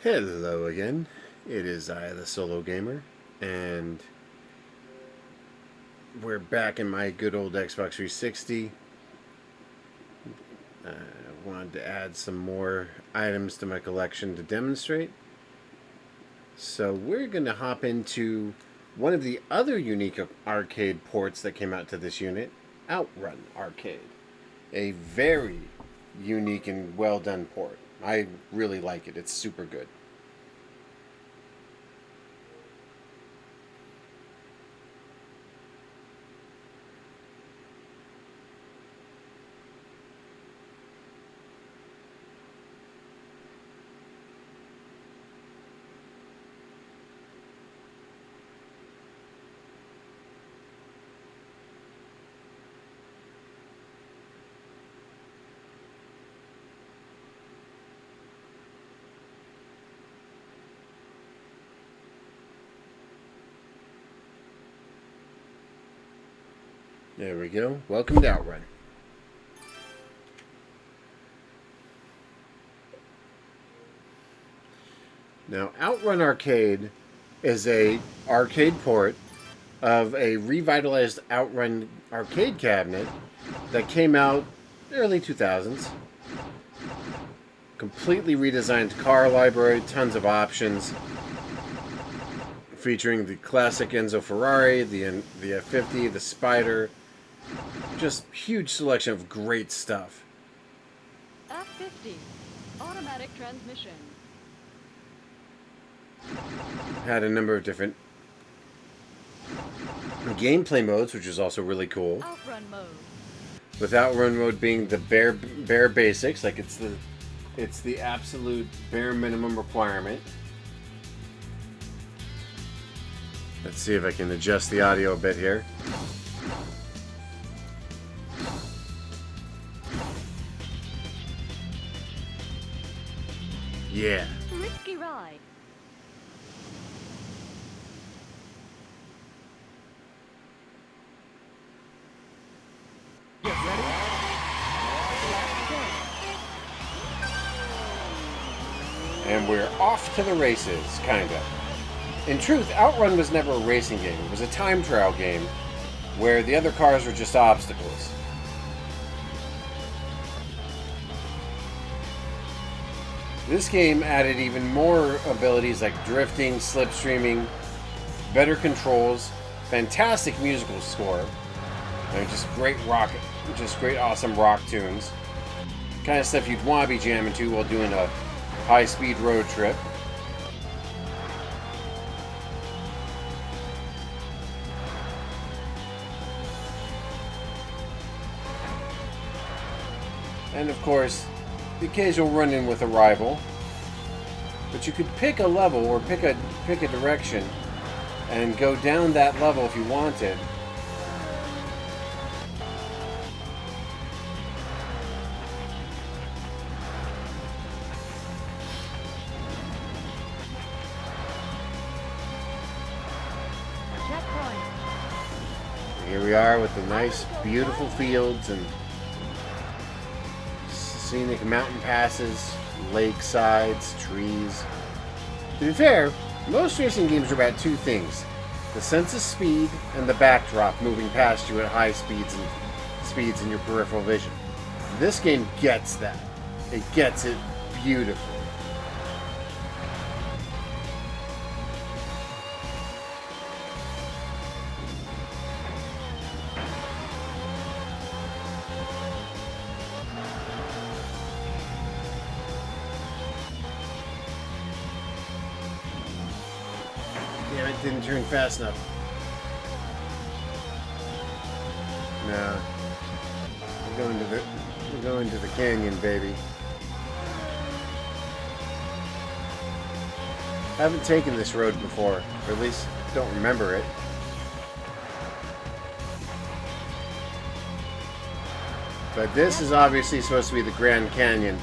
Hello again. It is I, the Solo Gamer, and we're back in my good old Xbox 360. I wanted to add some more items to my collection to demonstrate. So we're going to hop into one of the other unique arcade ports that came out to this unit, Outrun Arcade. A very unique and well done port. I really like it. It's super good. There we go. Welcome to Outrun. Now, Outrun Arcade is a arcade port of a revitalized Outrun arcade cabinet that came out early 2000s. Completely redesigned car library, tons of options, featuring the classic Enzo Ferrari, the F50, the Spider. Just huge selection of great stuff. F50, automatic transmission. Had a number of different gameplay modes, which is also really cool. Outrun mode. With Outrun mode being the bare basics, like it's the absolute bare minimum requirement. Let's see if I can adjust the audio a bit here. Yeah. Risky ride. Get ready. Let's go. And we're off to the races, kinda. In truth, Outrun was never a racing game. It was a time trial game where the other cars were just obstacles. This game added even more abilities like drifting, slipstreaming, better controls, fantastic musical score, and just great awesome rock tunes. Kind of stuff you'd want to be jamming to while doing a high-speed road trip. And of course, the occasional run-in with a rival. But you could pick a level or pick a direction and go down that level if you wanted. Checkpoint. Here we are with the nice, beautiful fields and scenic mountain passes, lakesides, trees. To be fair, most racing games are about two things: the sense of speed and the backdrop moving past you at high speeds in your peripheral vision. This game gets that. It gets it beautifully. Damn it, didn't turn fast enough. No. We're going to the canyon, baby. Haven't taken this road before, or at least don't remember it. But this is obviously supposed to be the Grand Canyon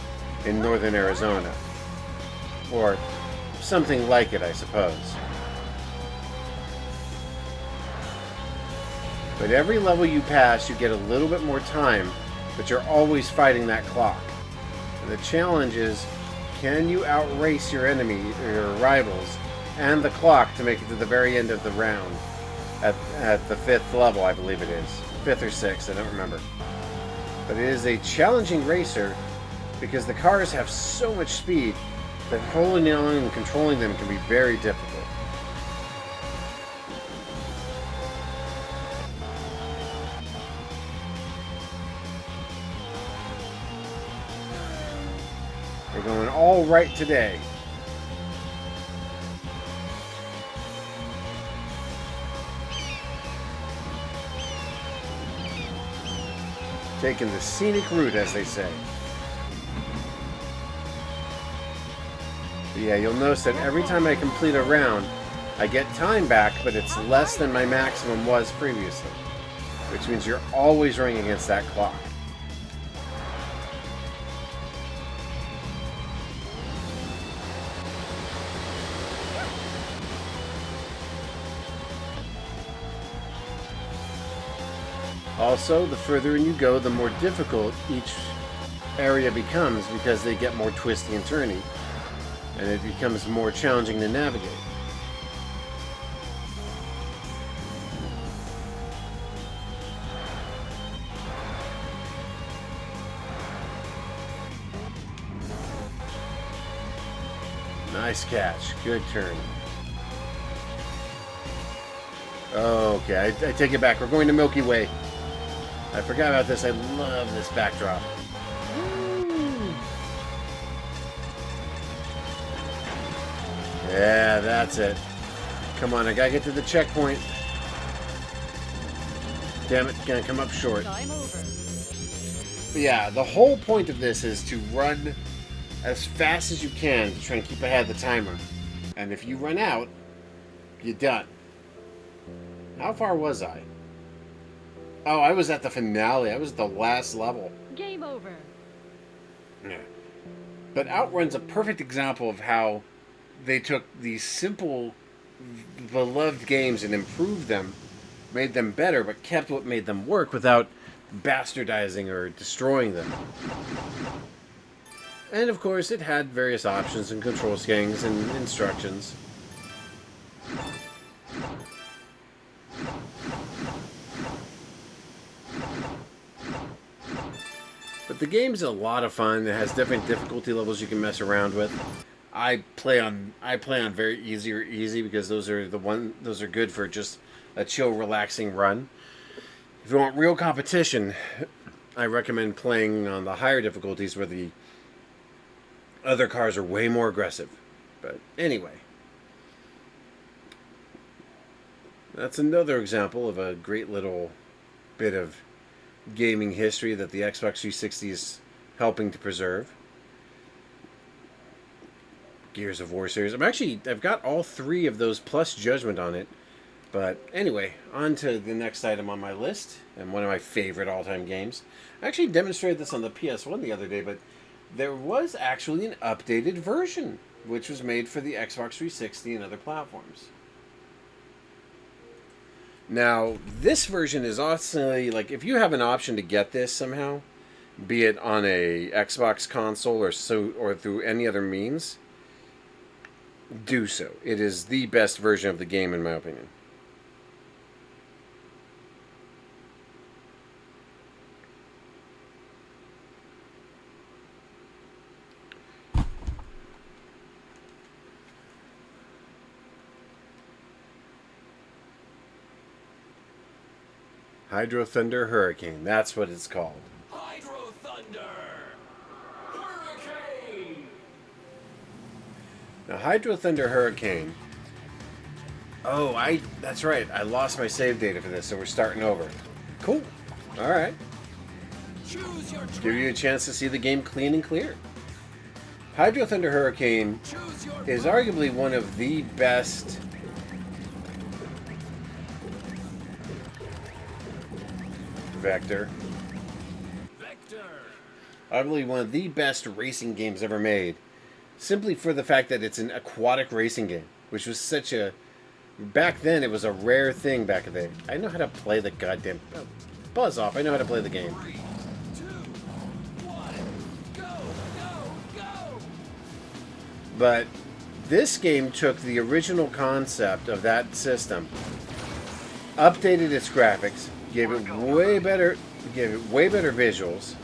in northern Arizona. Or something like it, I suppose. But every level you pass, you get a little bit more time, but you're always fighting that clock. And the challenge is Can you outrace your enemy or your rivals and the clock to make it to the very end of the round at the 5th level, I believe it is. 5th or 6th, I don't remember. But it is a challenging racer because the cars have so much speed that holding on and controlling them can be very difficult. We're going all right today. Taking the scenic route, as they say. But yeah, you'll notice that every time I complete a round, I get time back, but it's less than my maximum was previously. Which means you're always running against that clock. Also, the further in you go, the more difficult each area becomes because they get more twisty and turny, and it becomes more challenging to navigate. Nice catch. Good turn. Okay, I take it back. We're going to Milky Way. I forgot about this. I love this backdrop. Yeah, that's it. Come on, I gotta get to the checkpoint. Damn it, gonna come up short. Time over. But yeah, the whole point of this is to run as fast as you can to try and keep ahead of the timer. And if you run out, you're done. How far was I? Oh, I was at the finale. I was at the last level. Game over. Yeah. But Outrun's a perfect example of how they took these simple, beloved games and improved them, made them better, but kept what made them work without bastardizing or destroying them. And of course, it had various options and control schemes and instructions. But the game's a lot of fun. It has different difficulty levels you can mess around with. I play on very easy or easy because those are good for just a chill, relaxing run. If you want real competition, I recommend playing on the higher difficulties where the other cars are way more aggressive. But anyway, that's another example of a great little bit of gaming history that the Xbox 360 is helping to preserve. Gears of War series. I've got all 3 of those plus Judgment on it. But anyway, on to the next item on my list, and one of my favorite all-time games. I actually demonstrated this on the PS1 the other day, but there was actually an updated version, which was made for the Xbox 360 and other platforms. Now, this version is awesomely, like, if you have an option to get this somehow, be it on a Xbox console or through any other means, do so. It is the best version of the game, in my opinion. Hydro Thunder Hurricane, that's what it's called. Hydro Thunder Hurricane! Now, Hydro Thunder Hurricane... Oh, that's right. I lost my save data for this, so we're starting over. Cool. Alright. Choose your Give you a chance to see the game clean and clear. Hydro Thunder Hurricane is arguably one of the best... Vector. Arguably one of the best racing games ever made. Simply for the fact that it's an aquatic racing game, which was such a... Back then, it was a rare thing back then. I know how to play the goddamn... Oh, buzz off, I know how to play the game. 3, 2, 1, go, go, go! But this game took the original concept of that system, updated its graphics, gave it way better visuals,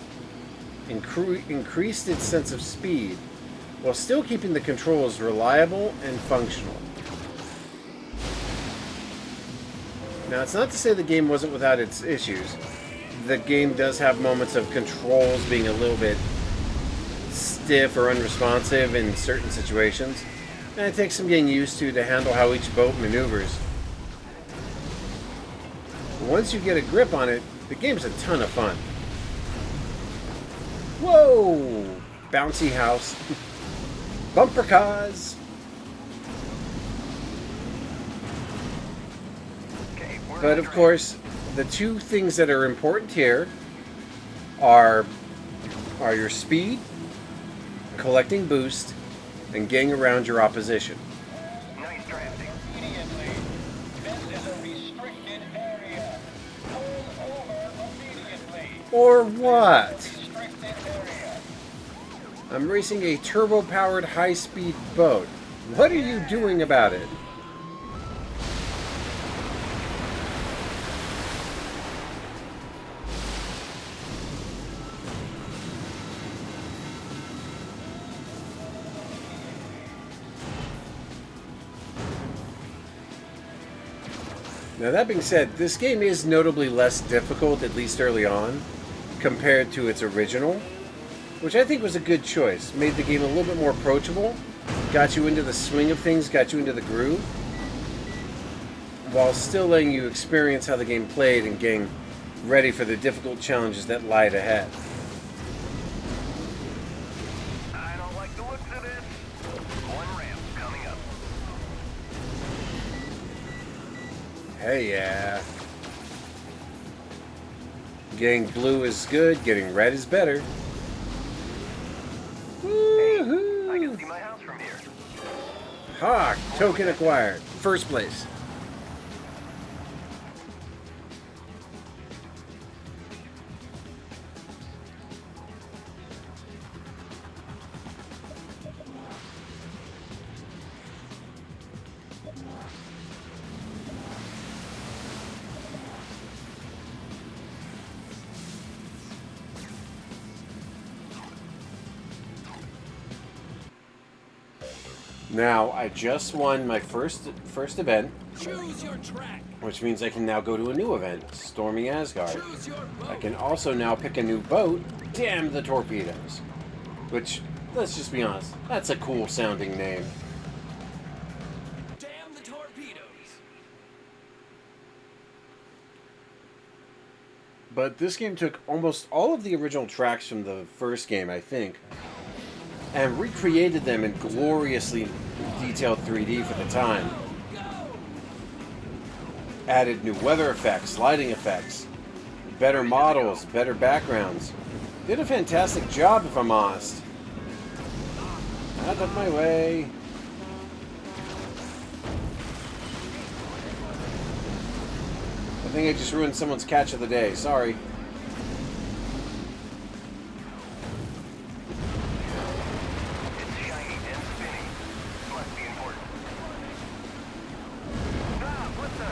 increased its sense of speed, while still keeping the controls reliable and functional. Now, it's not to say the game wasn't without its issues. The game does have moments of controls being a little bit stiff or unresponsive in certain situations, and it takes some getting used to handle how each boat maneuvers. But once you get a grip on it, the game's a ton of fun. Whoa! Bouncy house. Bumper cars. But of course, the two things that are important here are your speed, collecting boost, and getting around your opposition. Nice drafting. Immediately. This is a restricted area. Pull over immediately. Or what? Restricted area. I'm racing a turbo-powered high-speed boat. What are you doing about it? Now that being said, this game is notably less difficult, at least early on, compared to its original, which I think was a good choice. Made the game a little bit more approachable, got you into the swing of things, got you into the groove, while still letting you experience how the game played and getting ready for the difficult challenges that lied ahead. I don't like the looks of this. One ramp coming up. Hey, yeah. Getting blue is good, getting red is better. I can see my house from here. Ha! Token acquired. First place. Now, I just won my first event, Choose your track. which means I can now go to a new event, Storming Asgard. Choose your I boat. can also now pick a new boat, Damn the Torpedoes. Which, let's just be honest, that's a cool sounding name. Damn the torpedoes. But this game took almost all of the original tracks from the first game, I think, and recreated them in gloriously detailed 3D for the time. Added new weather effects, lighting effects, better models, better backgrounds. Did a fantastic job, if I'm honest. Out of my way. I think I just ruined someone's catch of the day. Sorry. It's shiny and spinning. Must be important. Ah, what the?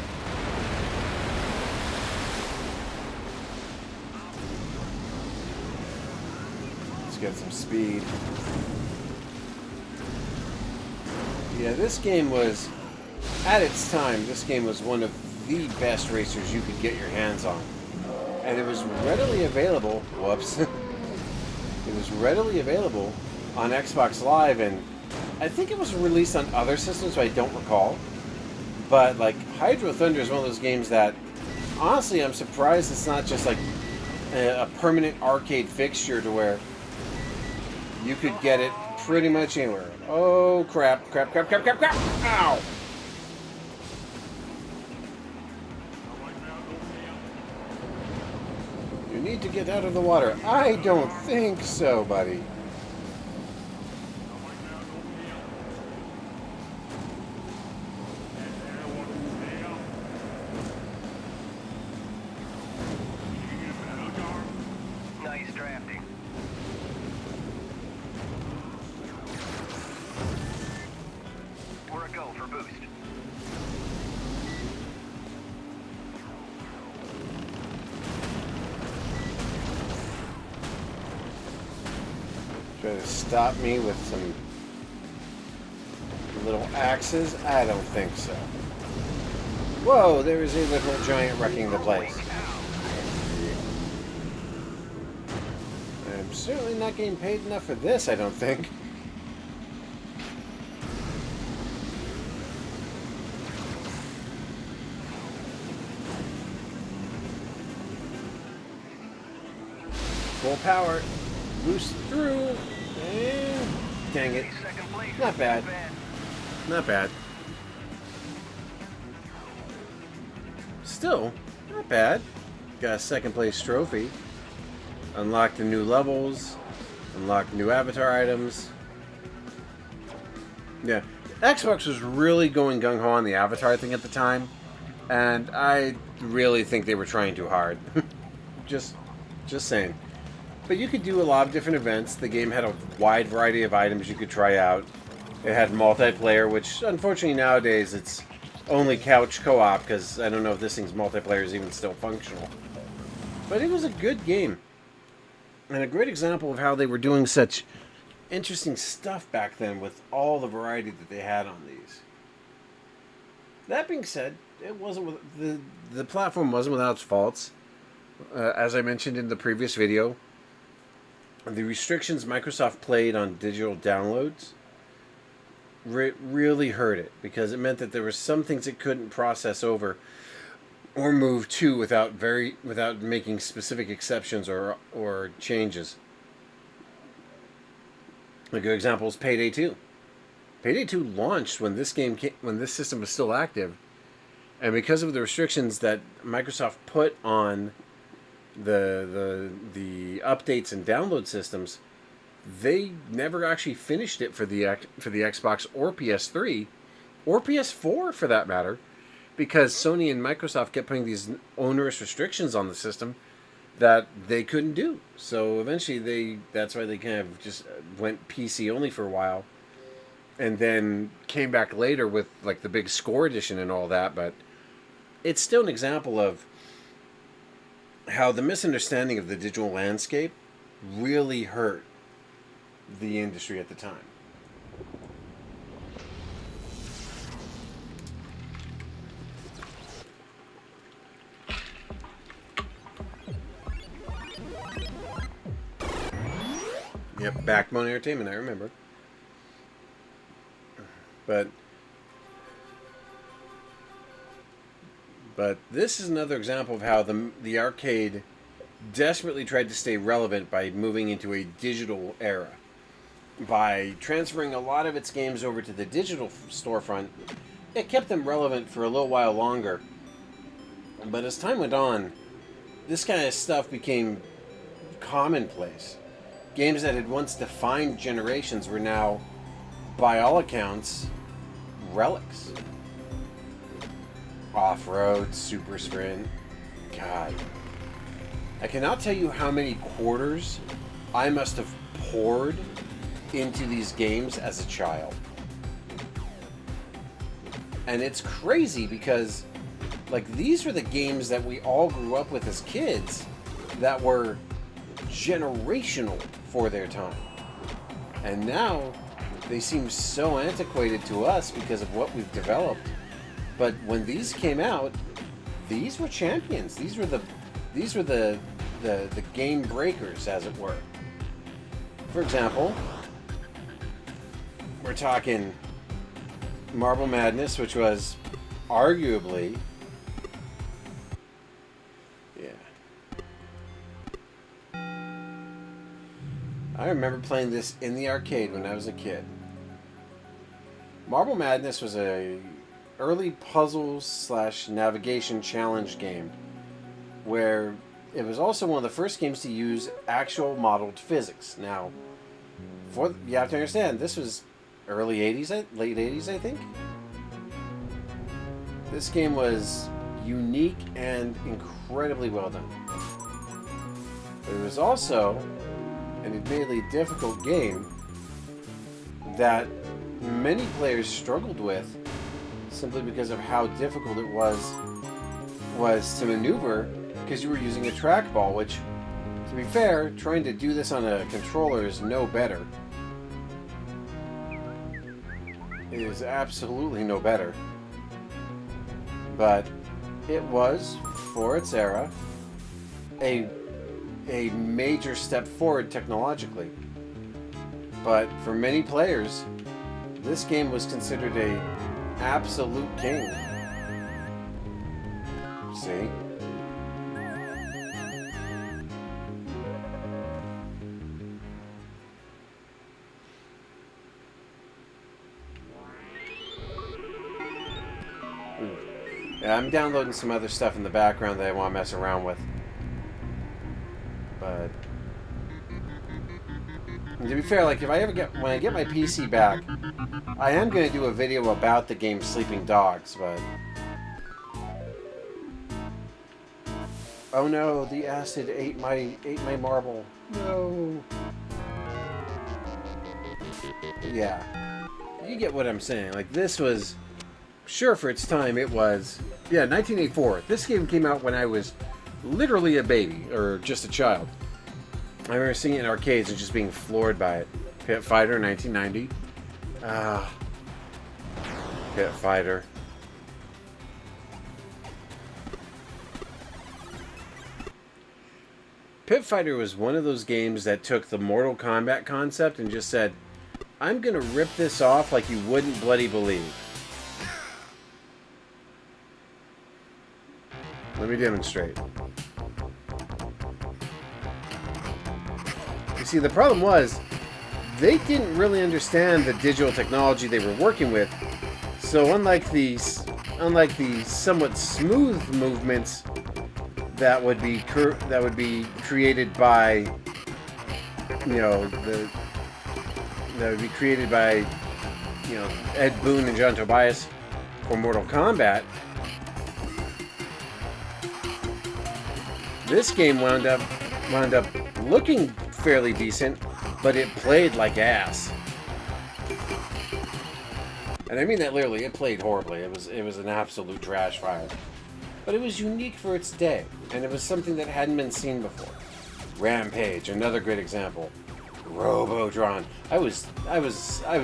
Let's get some speed. Yeah, this game was, at its time, this game was one of the best racers you could get your hands on. And it was readily available, whoops, it was readily available on Xbox Live, and I think it was released on other systems, but I don't recall. But, like, Hydro Thunder is one of those games that, honestly, I'm surprised it's not just, like, a permanent arcade fixture to where you could get it pretty much anywhere. Oh, crap, crap, crap, crap, crap, crap! Ow! You need to get out of the water. I don't think so, buddy. Nice drafting. for boost. Try to stop me with some little axes? I don't think so. Whoa, there is a literal giant wrecking the place. I'm certainly not getting paid enough for this, I don't think. Full power. Boost through. And dang it. Second place. Not bad. Not bad. Still, not bad. Got a second place trophy. Unlocked the new levels. Unlocked new avatar items. Yeah. Xbox was really going gung-ho on the avatar thing at the time. And I really think they were trying too hard. just saying. But you could do a lot of different events. The game had a wide variety of items you could try out. It had multiplayer, which unfortunately nowadays it's only couch co-op, because I don't know if this thing's multiplayer is even still functional. But it was a good game. And a great example of how they were doing such interesting stuff back then with all the variety that they had on these. That being said, it wasn't the platform wasn't without its faults. As I mentioned in the previous video, the restrictions Microsoft played on digital downloads really hurt it, because it meant that there were some things it couldn't process over or move to without making specific exceptions or changes. A good example is Payday 2. Payday 2 launched when this system was still active, and because of the restrictions that Microsoft put on the updates and download systems, they never actually finished it for the Xbox or PS3 or PS4 for that matter, because Sony and Microsoft kept putting these onerous restrictions on the system that they couldn't do. So eventually that's why they kind of just went PC only for a while, and then came back later with like the big Score edition and all that. But it's still an example of how the misunderstanding of the digital landscape really hurt the industry at the time. Yep, Backbone Entertainment, I remember. But this is another example of how the arcade desperately tried to stay relevant by moving into a digital era. By transferring a lot of its games over to the digital storefront, it kept them relevant for a little while longer. But as time went on, this kind of stuff became commonplace. Games that had once defined generations were now, by all accounts, relics. Off-Road, Super Sprint. God. I cannot tell you how many quarters I must have poured into these games as a child. And it's crazy because, like, these were the games that we all grew up with as kids that were generational for their time. And now they seem so antiquated to us because of what we've developed. But when these came out, these were champions. These were the game breakers, as it were. For example, we're talking Marble Madness, which was arguably, I remember playing this in the arcade when I was a kid. Marble Madness was a early puzzle / navigation challenge game where it was also one of the first games to use actual modeled physics. Now, you have to understand, this was early 80s, late 80s, I think. This game was unique and incredibly well done. But it was also an admittedly difficult game that many players struggled with simply because of how difficult it was to maneuver because you were using a trackball, which, to be fair, trying to do this on a controller is no better. It is absolutely no better. But it was, for its era, a major step forward technologically. But for many players, this game was considered a absolute king. See? Yeah, I'm downloading some other stuff in the background that I want to mess around with. But to be fair, like when I get my PC back, I am going to do a video about the game Sleeping Dogs, but oh no, the acid ate my marble. No. Yeah. You get what I'm saying. Like this was sure for its time it was 1984. This game came out when I was literally a baby or just a child. I remember seeing it in arcades and just being floored by it. Pit Fighter 1990. Pit Fighter. Pit Fighter was one of those games that took the Mortal Kombat concept and just said, I'm gonna rip this off like you wouldn't bloody believe. Let me demonstrate. You see, the problem was, they didn't really understand the digital technology they were working with, so unlike the somewhat smooth movements that would be created by, Ed Boon and John Tobias for Mortal Kombat, this game wound up looking fairly decent, but it played like ass. And I mean that literally. It played horribly. It was an absolute trash fire. But it was unique for its day, and it was something that hadn't been seen before. Rampage, another great example. Robotron. I was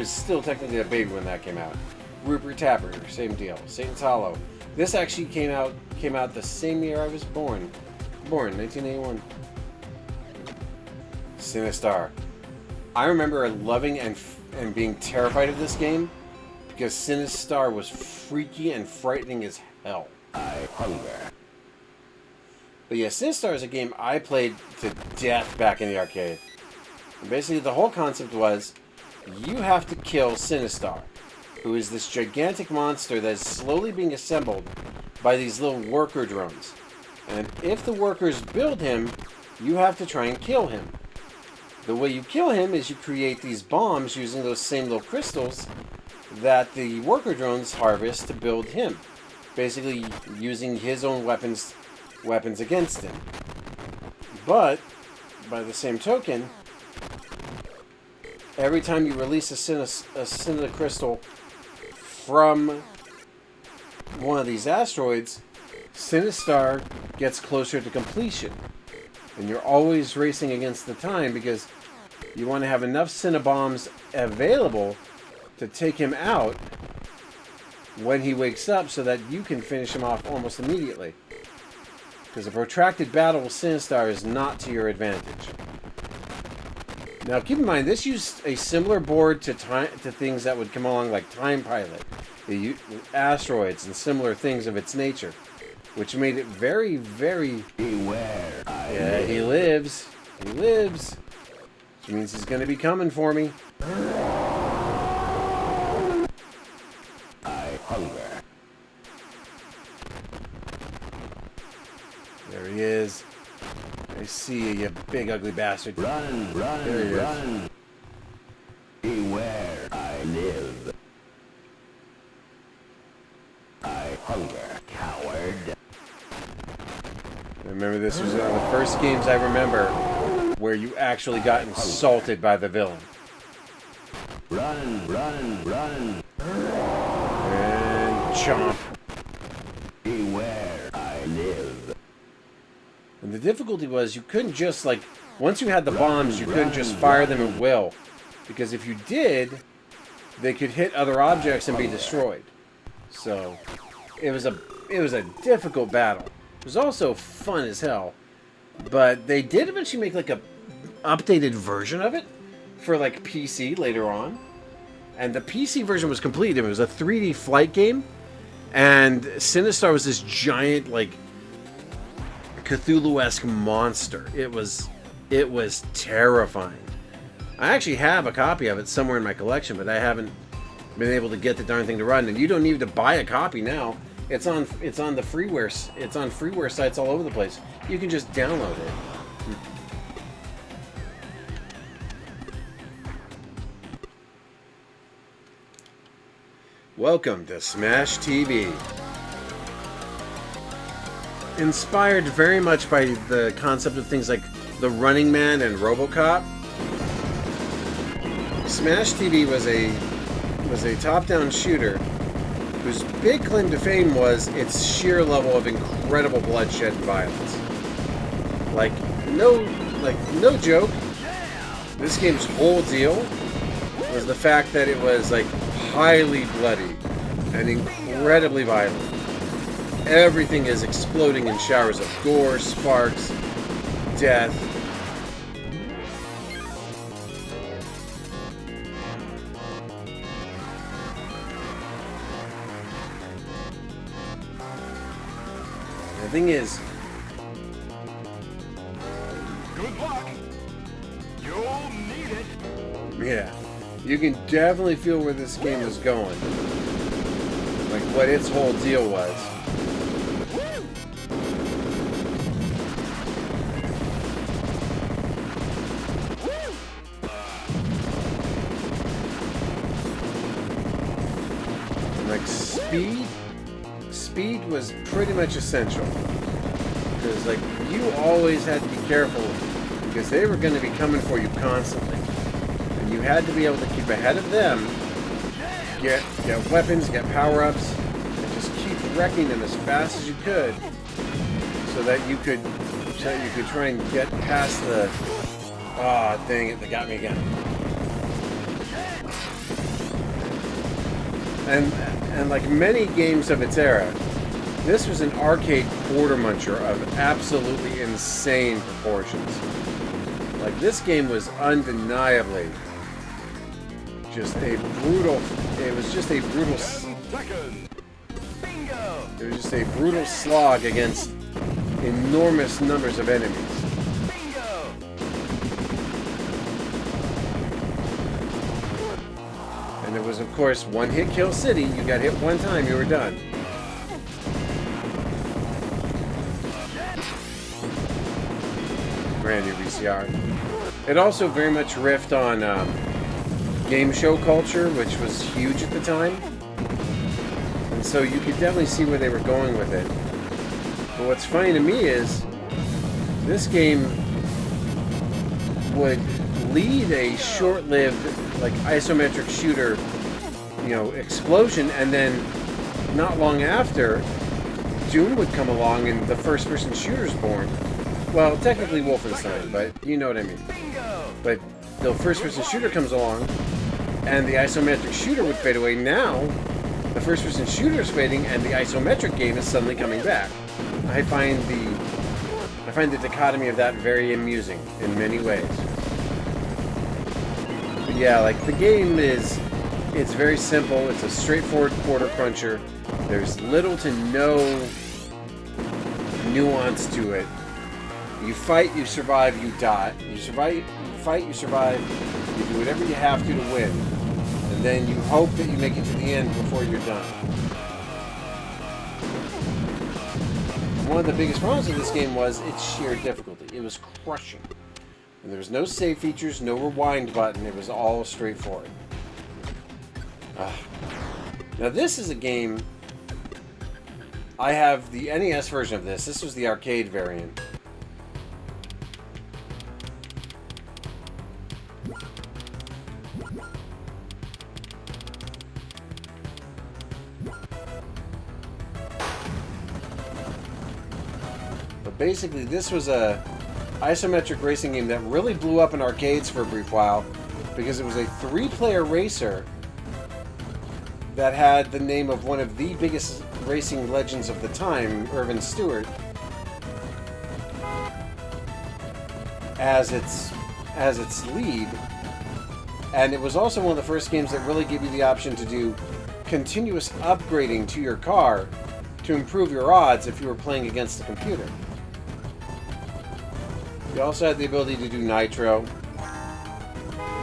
still technically a baby when that came out. Rupert Tapper, same deal. Satan's Hollow. This actually came out the same year I was born. 1981. Sinistar. I remember loving and being terrified of this game because Sinistar was freaky and frightening as hell. I hunger. But yeah, Sinistar is a game I played to death back in the arcade. And basically, the whole concept was you have to kill Sinistar, who is this gigantic monster that is slowly being assembled by these little worker drones. And if the workers build him, you have to try and kill him. The way you kill him is you create these bombs using those same little crystals that the worker drones harvest to build him. Basically using his own weapons against him. But, by the same token, every time you release a Cinna crystal from one of these asteroids, Sinistar gets closer to completion. And you're always racing against the time because you want to have enough Cinnabombs available to take him out when he wakes up so that you can finish him off almost immediately. Because a protracted battle with Sinistar is not to your advantage. Now keep in mind, this used a similar board to things that would come along like Time Pilot, the asteroids and similar things of its nature. Which made it very, very... Beware. Yeah, he lives. He lives. Which means he's going to be coming for me. I hunger. There he is. I see you, you big ugly bastard. Run, there he run. Is. Beware. I live. I hunger, coward. I remember this was one of the first games I remember where you actually got insulted by the villain. Run, run, run. And chomp. Beware, I live. And the difficulty was you couldn't just, like, once you had the bombs, you couldn't just fire them at will. Because if you did, they could hit other objects and be destroyed. So, it was a difficult battle. It was also fun as hell. But they did eventually make, like, a updated version of it for, like, PC later on. And the PC version was complete. It was a 3D flight game. And Sinistar was this giant, like, Cthulhu-esque monster. It was terrifying. I actually have a copy of it somewhere in my collection, but I haven't been able to get the darn thing to run. And you don't need to buy a copy now. It's on the freeware. It's on freeware sites all over the place. You can just download it. Welcome to Smash TV. Inspired very much by the concept of things like the Running Man and RoboCop, Smash TV was a top-down shooter whose big claim to fame was its sheer level of incredible bloodshed and violence. Like no joke, this game's whole deal was the fact that it was like highly bloody and incredibly violent. Everything is exploding in showers of gore, sparks, death. The thing is, Good luck. You'll need it. yeah, you can definitely feel where this game is going. Like what its whole deal was. Like speed was pretty much essential. Because like you always had to be careful because they were going to be coming for you constantly. And you had to be able to keep ahead of them, get weapons, get power-ups, and just keep wrecking them as fast as you could so that you could try and get past the dang it, they got me again. And like many games of its era, this was an arcade quarter muncher of absolutely insane proportions. Like this game was undeniably just a brutal. It was just a brutal. Seconds. Bingo. It was just a brutal slog against enormous numbers of enemies. Bingo. And it was, of course, one hit kill city. You got hit one time, you were done. Brand new VCR. It also very much riffed on game show culture, which was huge at the time. And so you could definitely see where they were going with it. But what's funny to me is this game would lead a short-lived, like, isometric shooter, explosion, and then not long after, Doom would come along and the first-person shooter's born. Well, technically Wolfenstein, but you know what I mean. But the first-person shooter comes along, and the isometric shooter would fade away. Now, the first-person shooter is fading, and the isometric game is suddenly coming back. I find the dichotomy of that very amusing in many ways. But yeah, like the game it's very simple. It's a straightforward quarter cruncher. There's little to no nuance to it. You fight, you survive, you die. You fight, you survive. You do whatever you have to win. And then you hope that you make it to the end before you're done. One of the biggest problems with this game was its sheer difficulty. It was crushing. And there was no save features, no rewind button. It was all straightforward. Now this is a game... I have the NES version of this. This was the arcade variant. But basically, this was a isometric racing game that really blew up in arcades for a brief while because it was a 3-player racer that had the name of one of the biggest racing legends of the time, Irvin Stewart, as its lead. And it was also one of the first games that really gave you the option to do continuous upgrading to your car to improve your odds if you were playing against the computer. You also had the ability to do nitro.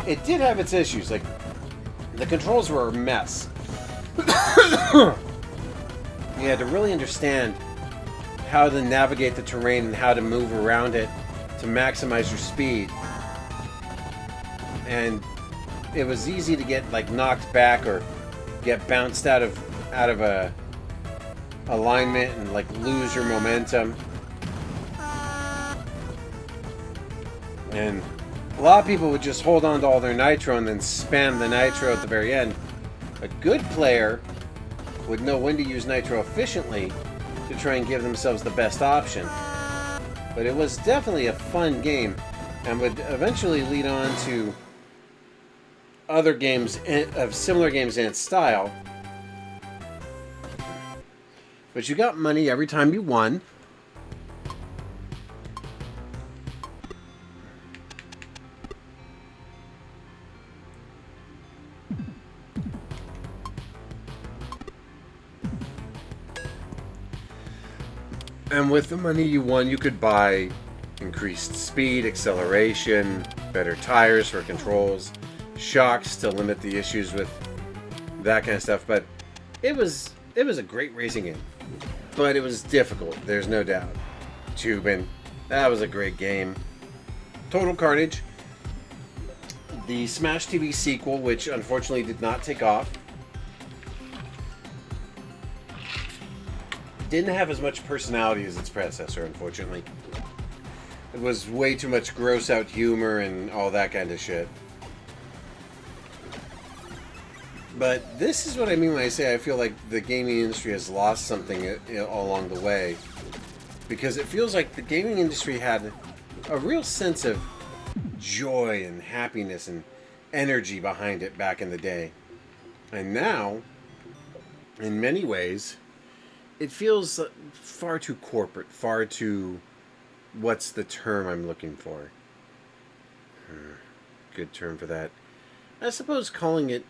It did have its issues, like the controls were a mess. You had to really understand how to navigate the terrain and how to move around it to maximize your speed. And it was easy to get like knocked back or get bounced out of a alignment and like lose your momentum. And a lot of people would just hold on to all their nitro and then spam the nitro at the very end. A good player would know when to use nitro efficiently to try and give themselves the best option. But it was definitely a fun game and would eventually lead on to other games of similar games in its style. But you got money every time you won. And with the money you won, you could buy increased speed, acceleration, better tires for controls, shocks to limit the issues with that kind of stuff. But it was a great racing game. But it was difficult, there's no doubt. Tubin, that was a great game. Total Carnage, the Smash TV sequel, which unfortunately did not take off, didn't have as much personality as its predecessor, unfortunately. It was way too much gross out humor and all that kind of shit. But this is what I mean when I say I feel like the gaming industry has lost something along the way. Because it feels like the gaming industry had a real sense of joy and happiness and energy behind it back in the day. And now, in many ways, it feels far too corporate, far too... What's the term I'm looking for? Good term for that. I suppose calling it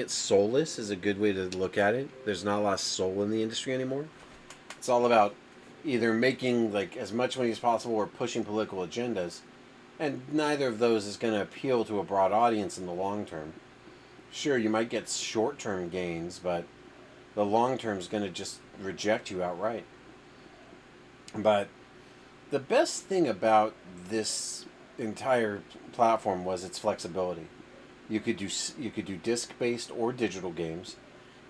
soulless is a good way to look at it. There's not a lot of soul in the industry anymore. It's all about either making like as much money as possible or pushing political agendas, and neither of those is going to appeal to a broad audience in the long term. Sure, you might get short-term gains, but the long term is going to just reject you outright. But the best thing about this entire platform was its flexibility. You could do disc-based or digital games.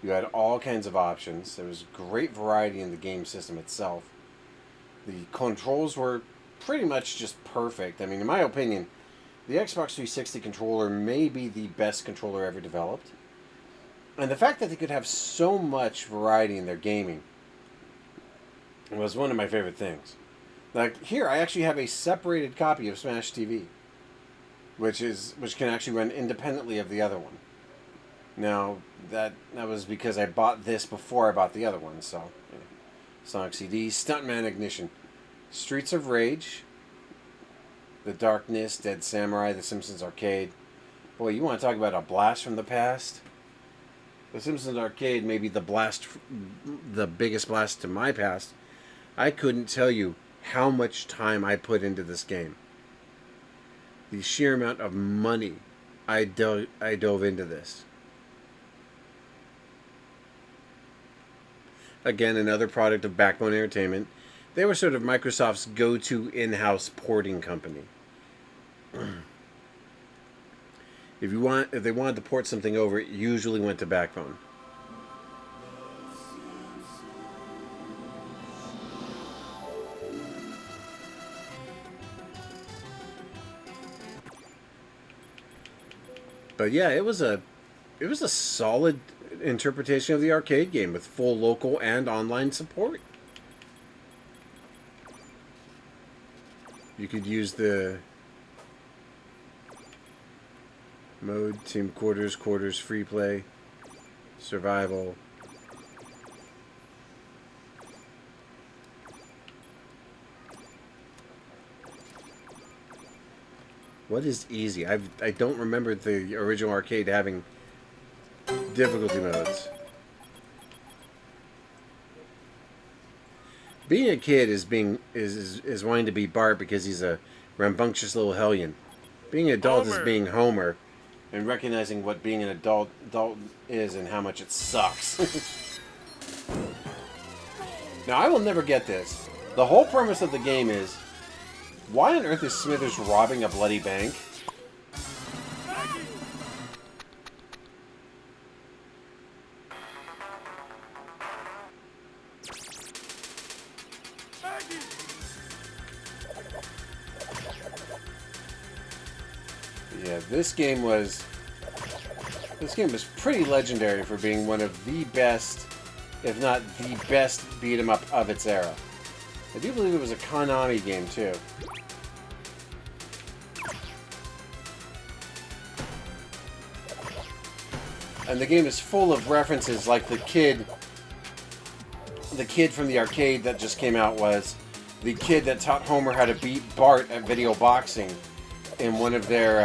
You had all kinds of options. There was great variety in the game system itself. The controls were pretty much just perfect. I mean, in my opinion, the Xbox 360 controller may be the best controller ever developed. And the fact that they could have so much variety in their gaming was one of my favorite things. Like here, I actually have a separated copy of Smash TV, which can actually run independently of the other one. Now that was because I bought this before I bought the other one. So, yeah. Sonic CD, Stuntman Ignition, Streets of Rage, The Darkness, Dead Samurai, The Simpsons Arcade. Boy, you want to talk about a blast from the past? The Simpsons Arcade may be the biggest blast to my past. I couldn't tell you how much time I put into this game. The sheer amount of money I dove into this. Again, another product of Backbone Entertainment. They were sort of Microsoft's go-to in-house porting company. If they wanted to port something over, it usually went to Backbone. But yeah, it was a solid interpretation of the arcade game with full local and online support. You could use the mode, team quarters, free play, survival. What is easy? I don't remember the original arcade having difficulty modes. Being a kid is wanting to be Bart because he's a rambunctious little hellion. Being an adult is being Homer, and recognizing what being an adult is and how much it sucks. Now I will never get this. The whole premise of the game is, why on earth is Smithers robbing a bloody bank? Yeah, this game was pretty legendary for being one of the best, if not the best, beat 'em up of its era. I do believe it was a Konami game too. And the game is full of references, like the kid from the arcade that just came out was the kid that taught Homer how to beat Bart at video boxing in one of their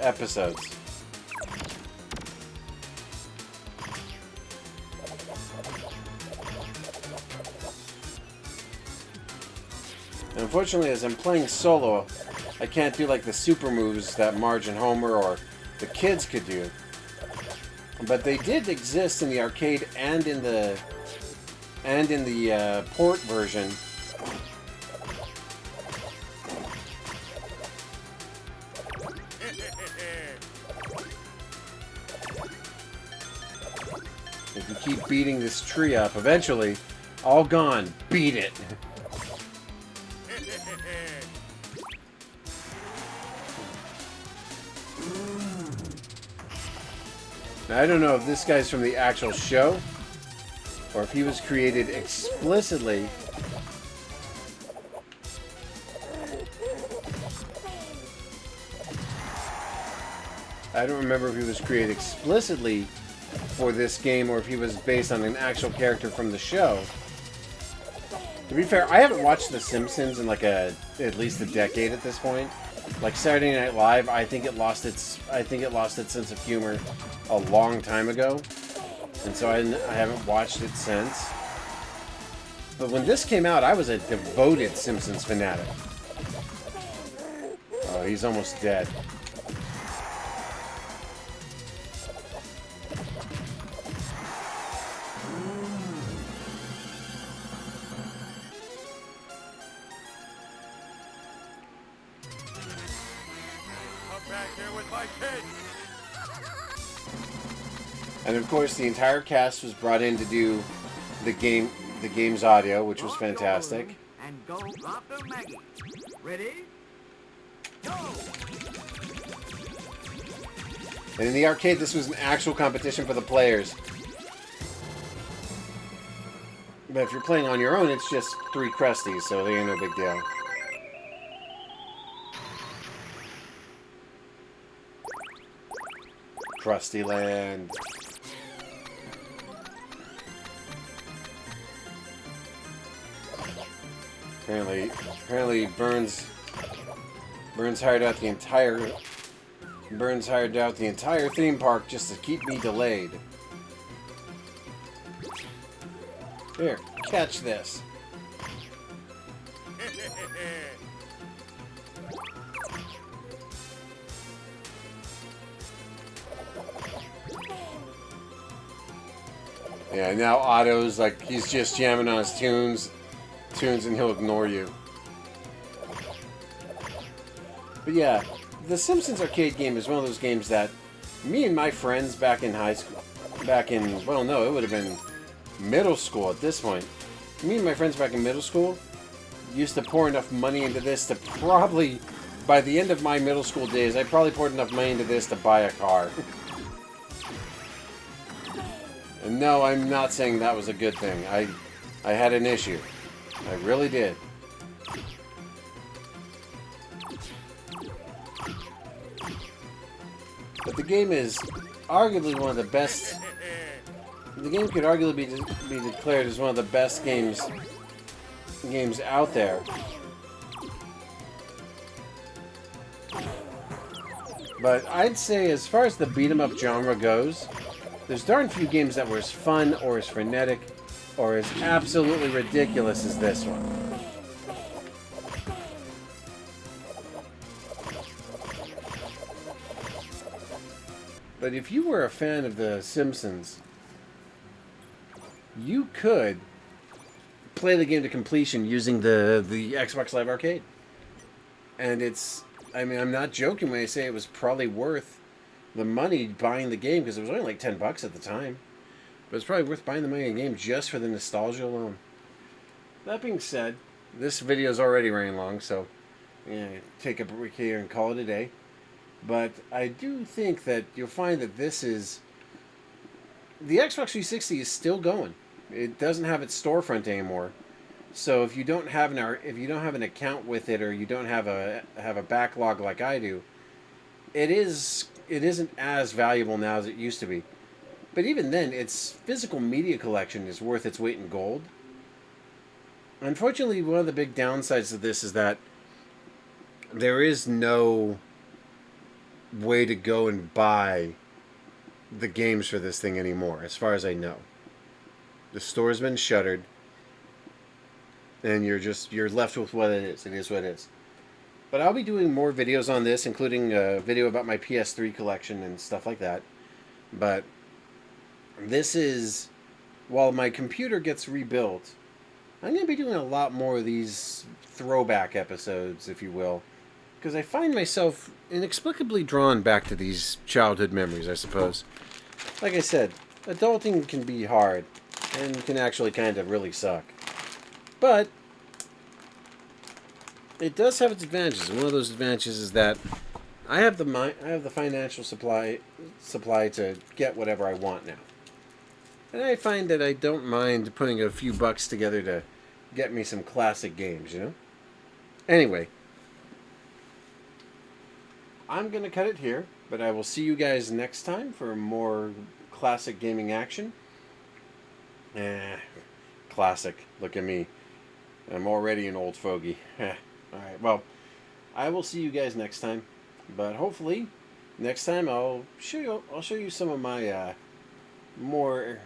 episodes. And unfortunately, as I'm playing solo, I can't do like the super moves that Marge and Homer or the kids could do. But they did exist in the arcade and in the port version. If you keep beating this tree up, eventually, all gone. Beat it. Now, I don't know if this guy's from the actual show, or if he was created explicitly. I don't remember if he was created explicitly for this game, or if he was based on an actual character from the show. To be fair, I haven't watched The Simpsons in like at least a decade at this point. Like Saturday Night Live, I think it lost its sense of humor a long time ago, and so I haven't watched it since. But when this came out, I was a devoted Simpsons fanatic. Oh, he's almost dead. And of course, the entire cast was brought in to do the game's audio, which was fantastic. And go after Maggie. Ready? Go! And in the arcade, this was an actual competition for the players. But if you're playing on your own, it's just 3 Krusties, so they ain't no big deal. Krusty Land. Apparently Burns hired out the entire theme park just to keep me delayed. Here, catch this. Yeah, now Otto's like, he's just jamming on his tunes and he'll ignore you. But yeah, the Simpsons arcade game is one of those games that me and my friends back in high school, well, no, it would have been middle school at this point. Me and my friends back in middle school used to pour enough money into this to probably, by the end of my middle school days, I probably poured enough money into this to buy a car. And no, I'm not saying that was a good thing. I had an issue. I really did. game is arguably one of the best. The game could arguably be declared as one of the best games out there. But I'd say, as far as the beat 'em up genre goes, there's darn few games that were as fun or as frenetic or as absolutely ridiculous as this one. But if you were a fan of The Simpsons, you could play the game to completion using the Xbox Live Arcade. And I mean, I'm not joking when I say it was probably worth the money buying the game, because it was only like $10 at the time. But it's probably worth buying the money in the game just for the nostalgia alone. That being said, this video is already running long, so yeah, take a break here and call it a day. But I do think that you'll find that the Xbox 360 is still going. It doesn't have its storefront anymore. So if you don't have an account with it, or you don't have a backlog like I do, it isn't as valuable now as it used to be. But even then, its physical media collection is worth its weight in gold. Unfortunately, one of the big downsides of this is that there is no way to go and buy the games for this thing anymore, as far as I know. The store's been shuttered, and you're left with what it is. It is what it is. But I'll be doing more videos on this, including a video about my PS3 collection and stuff like that. But this is, while my computer gets rebuilt, I'm going to be doing a lot more of these throwback episodes, if you will, because I find myself inexplicably drawn back to these childhood memories, I suppose. Like I said, adulting can be hard, and can actually kind of really suck. But it does have its advantages. And one of those advantages is that I have the financial supply to get whatever I want now. And I find that I don't mind putting a few bucks together to get me some classic games, you know? Anyway, I'm going to cut it here, but I will see you guys next time for more classic gaming action. Classic. Look at me. I'm already an old fogey. Alright, well, I will see you guys next time. But hopefully, next time I'll show you some of my more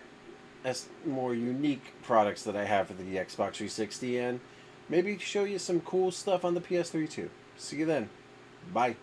unique products that I have for the Xbox 360, and maybe show you some cool stuff on the PS3 too. See you then. Bye.